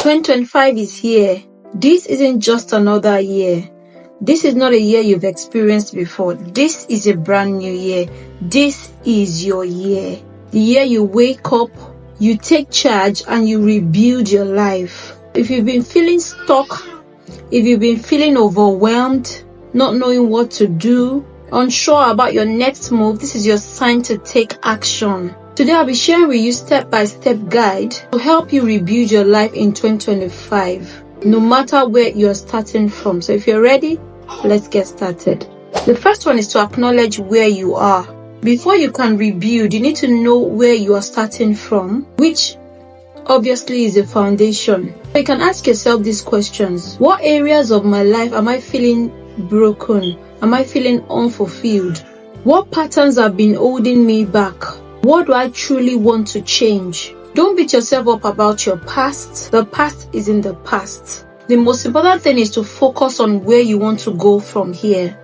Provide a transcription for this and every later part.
2025 is here. This isn't just another year. This is not a year you've experienced before. This is a brand new year. This is your year. The year you wake up, you take charge, and you rebuild your life. If you've been feeling stuck, if you've been feeling overwhelmed, not knowing what to do, unsure about your next move, this is your sign to take action. Today I'll be sharing with you step-by-step guide to help you rebuild your life in 2025, no matter where you're starting from. So if you're ready, let's get started. The first one is to acknowledge where you are. Before you can rebuild, you need to know where you are starting from, which obviously is a foundation. You can ask yourself these questions. What areas of my life am I feeling broken? Am I feeling unfulfilled? What patterns have been holding me back? What do I truly want to change? Don't beat yourself up about your past. The past is in the past. The most important thing is to focus on where you want to go from here.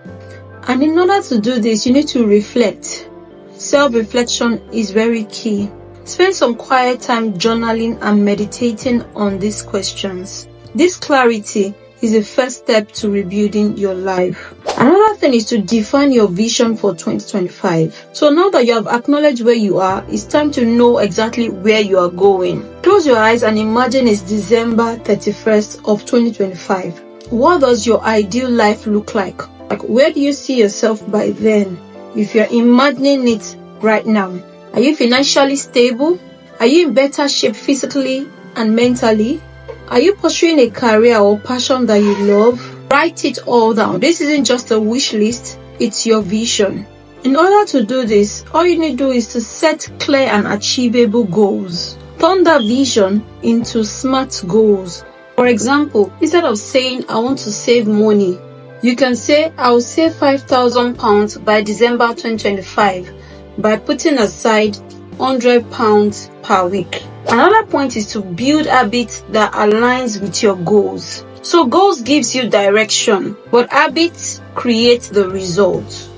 And in order to do this, you need to reflect. Self-reflection is very key. Spend some quiet time journaling and meditating on these questions. This clarity is the first step to rebuilding your life. Another thing is to define your vision for 2025. So now that you have acknowledged where you are, it's time to know exactly where you are going. Close your eyes and imagine it's December 31st of 2025. What does your ideal life look like? Like, where do you see yourself by then? If you're imagining it right now, are you financially stable? Are you in better shape physically and mentally? Are you pursuing a career or passion that you love? Write it all down. This isn't just a wish list, it's your vision. In order to do this, all you need to do is to set clear and achievable goals. Turn that vision into SMART goals. For example, instead of saying, I want to save money, you can say, I will save £5,000 by December 2025 by putting aside £100 per week. Another point is to build habits that aligns with your goals. So goals gives you direction, but habits create the results.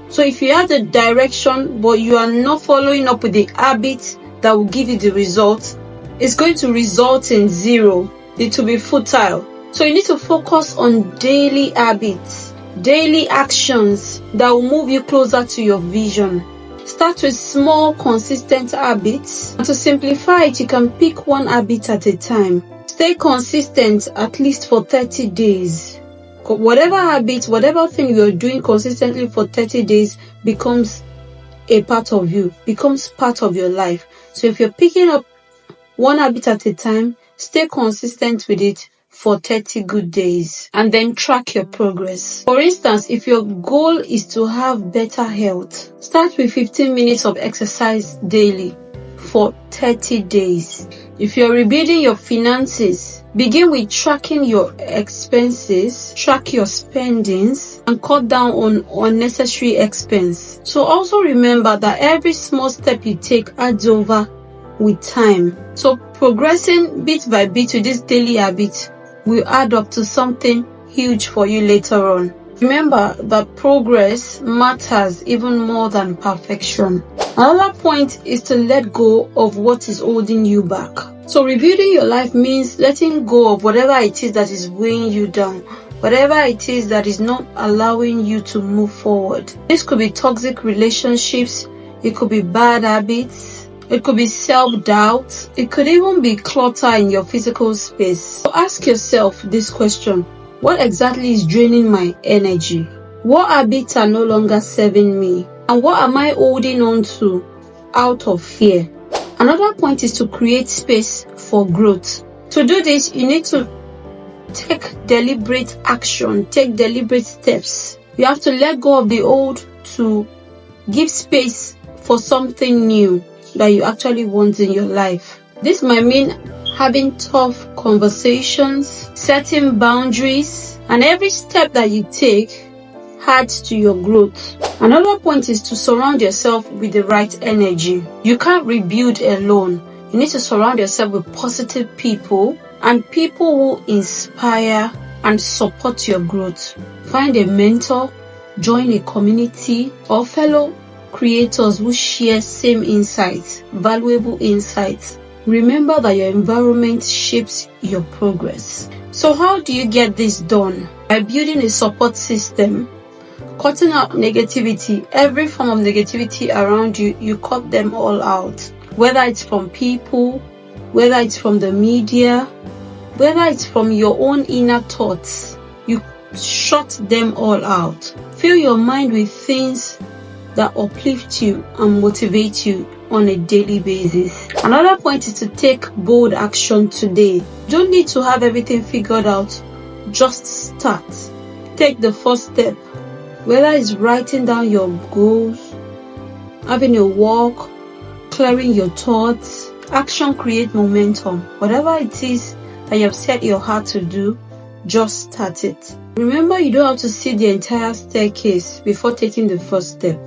So if you have the direction, but you are not following up with the habits that will give you the results, it's going to result in zero. It will be futile. So you need to focus on daily habits, daily actions that will move you closer to your vision. Start with small, consistent habits. And to simplify it, you can pick one habit at a time. Stay consistent at least for 30 days. Whatever habit, whatever thing you're doing consistently for 30 days becomes a part of you, becomes part of your life. So if you're picking up one habit at a time, stay consistent with it for 30 good days and then track your progress. For instance, if your goal is to have better health, start with 15 minutes of exercise daily for 30 days. If you're rebuilding your finances, begin with tracking your expenses, track your spendings, and cut down on unnecessary expense. So also remember that every small step you take adds over with time. So progressing bit by bit with this daily habit will add up to something huge for you later on. Remember that progress matters even more than perfection. Another point is to let go of what is holding you back. So rebuilding your life means letting go of whatever it is that is weighing you down, whatever it is that is not allowing you to move forward. This could be toxic relationships, it could be bad habits, it could be self-doubt. It could even be clutter in your physical space. So ask yourself this question. What exactly is draining my energy? What habits are no longer serving me? And what am I holding on to out of fear? Another point is to create space for growth. To do this, you need to take deliberate action, take deliberate steps. You have to let go of the old to give space for something new that you actually want in your life. This might mean having tough conversations, setting boundaries, and every step that you take adds to your growth. Another point is to surround yourself with the right energy. You can't rebuild alone. You need to surround yourself with positive people and people who inspire and support your growth. Find a mentor, join a community, or fellow creators who share same insights, valuable insights. Remember that your environment shapes your progress. So how do you get this done? By building a support system, cutting out negativity. Every form of negativity around you, you cut them all out. Whether it's from people, whether it's from the media, whether it's from your own inner thoughts, you shut them all out. Fill your mind with things that uplift you and motivate you on a daily basis. Another point is to take bold action today. You don't need to have everything figured out. Just start. Take the first step. Whether it's writing down your goals, having a walk, clearing your thoughts. Action creates momentum. Whatever it is that you have set your heart to do, just start it. Remember, you don't have to see the entire staircase before taking the first step.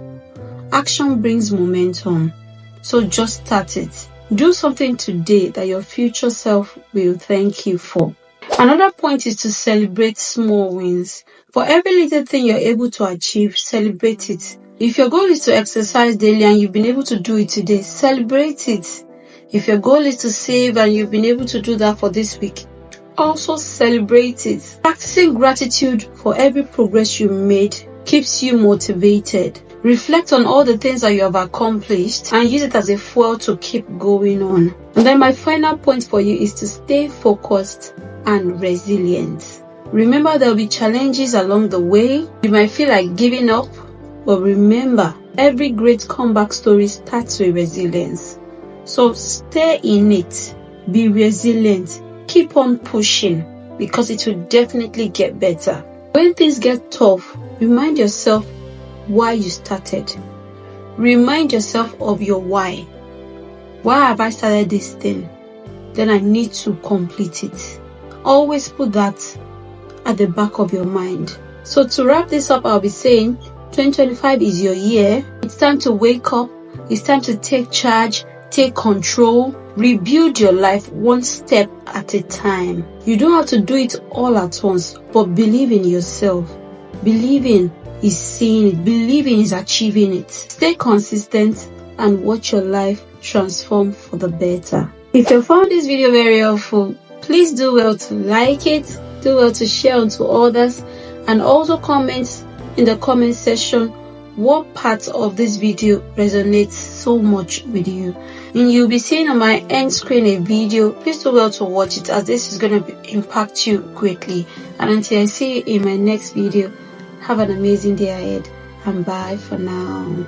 Action brings momentum, so just start it. Do something today that your future self will thank you for. Another point is to celebrate small wins. For every little thing you're able to achieve, celebrate it. If your goal is to exercise daily and you've been able to do it today, celebrate it. If your goal is to save and you've been able to do that for this week, also celebrate it. Practicing gratitude for every progress you made keeps you motivated. Reflect on all the things that you have accomplished and use it as a fuel to keep going on. And then my final point for you is to stay focused and resilient. Remember, there will be challenges along the way. You might feel like giving up, but remember, every great comeback story starts with resilience. So stay in it, be resilient, keep on pushing, because it will definitely get better. When things get tough, remind yourself why you started. Remind yourself of your why. Why have I started this thing? Then I need to complete it. Always put that at the back of your mind. So to wrap this up, I'll be saying 2025 is your year. It's time to wake up. It's time to take charge, take control, rebuild your life one step at a time. You don't have to do it all at once, but believe in yourself. Believing is seeing it. Believing is achieving it. Stay consistent and watch your life transform for the better. If you found this video very helpful, please do well to like it, do well to share on to others, and also comment in the comment section what part of this video resonates so much with you. And you'll be seeing on my end screen a video. Please do well to watch it, as this is going to impact you greatly. And until I see you in my next video, have an amazing day ahead, and bye for now.